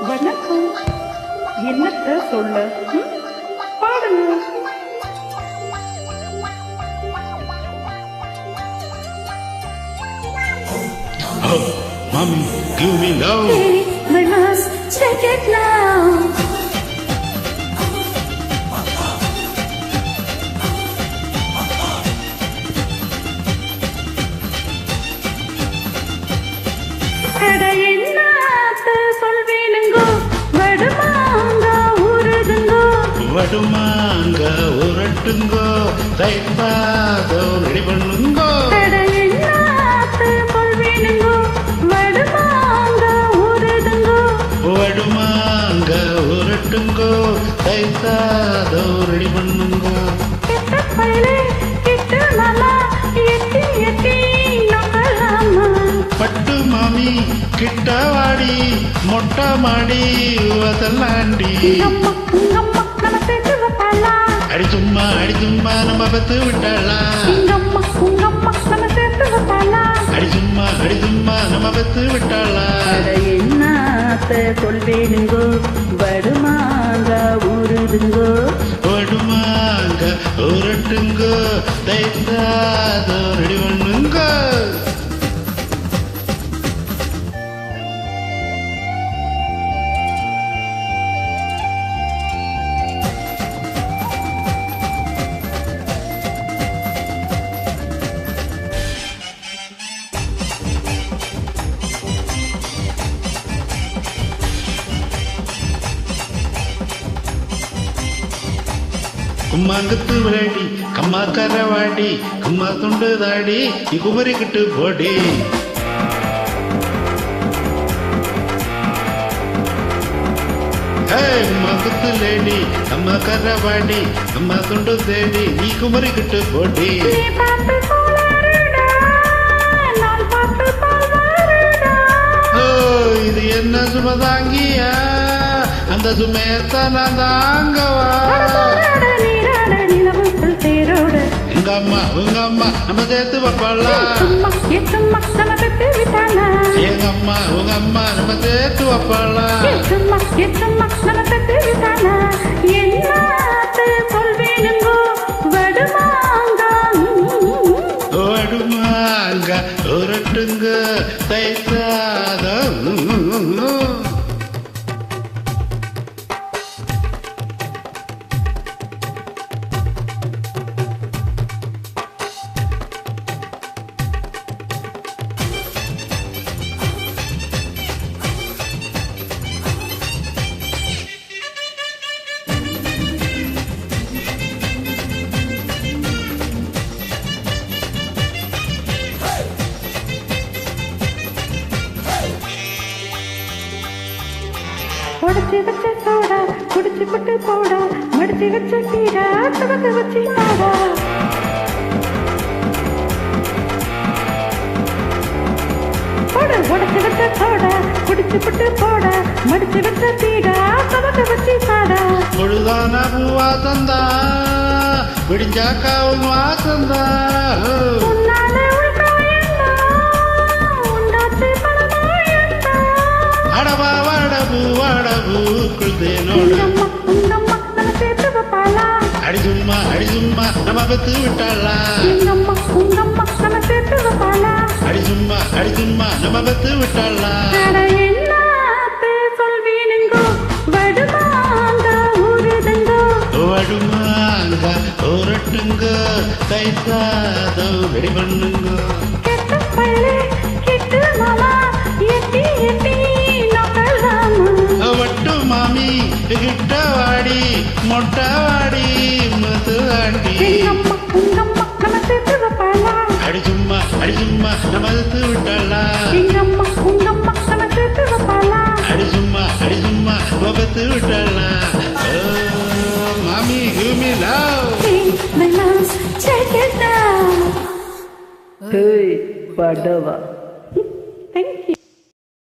வணக்கம். என்னத்த சொல்ல? பாடுங்க. Oh, mommy, give me love. Hey, we must take it now. வடுமாங்க உரட்டுங்கோ தைப்பாதோ ரெடி பண்ணுங்கோ வடுமாங்க உரட்டுங்கோ தைப்பாதோ ரெடி பண்ணுங்கோ பட்டு மாமி கிட்டவாடி மொட்டை மாடி வதலாண்டி அடி சும்மா நம்ம பத்து விட்டாளா அடி சும்மா நம்ம பத்து விட்டாளா சொல்வேனுங்கோ வடுமாங்க ஊருதுங்கோ வடுமாங்க உரட்டுங்கோ தைத்தாதோ ரெடி பண்ணுங்கோ கும்மாங்கத்து விளையாடி கம்மா கரவாடி கும்மா துண்டு தாடி குமரிக்கிட்டு போடி கும்மாங்கத்து லேடி கம்மா கரவாடி கம்மா துண்டு தேடி நீ குமரிக்கிட்டு போடி இது என்ன சுமதாங்கியா அந்த சுமேத்தான் தாங்கவா உங்க அம்மா நம்ம சேர்த்து வைப்பாளா எங்க அம்மா உங்க அம்மா நம்ம சேர்த்து வைப்பாளா வடுமாங்க உரட்டுங்க தைத்தாதம் உடச்சி வச்ச சோடா குடிச்சு புட்டு போடா மடிச்சு வச்ச கீரா துவக்க வச்சு பாடா உடச்சி வச்ச சோடா குடிச்சு புட்டு போடா மடிச்சு வச்ச கீரா துவக்க வச்சு பாடா பொழுதான பூவா தந்தா விடிஞ்சாக்காவும் வாசந்தா அடி சும்மா நம்ம பத்து விட்டாளா அடி சும்மா நம்ம பத்து விட்டாளா வடுமாங்க உரட்டுங்க தைத்தாதோ ரெடி பண்ணுங்க வட்டு மாமி கிட்டவாடி மொட்டவாடி மதுவாண்டி அடி சும்மா நம்ம பத்து விட்டாளா அடி சும்மா நம்ம பத்து விட்டாளா மாமி give me love. Hey, Padava. Thank you.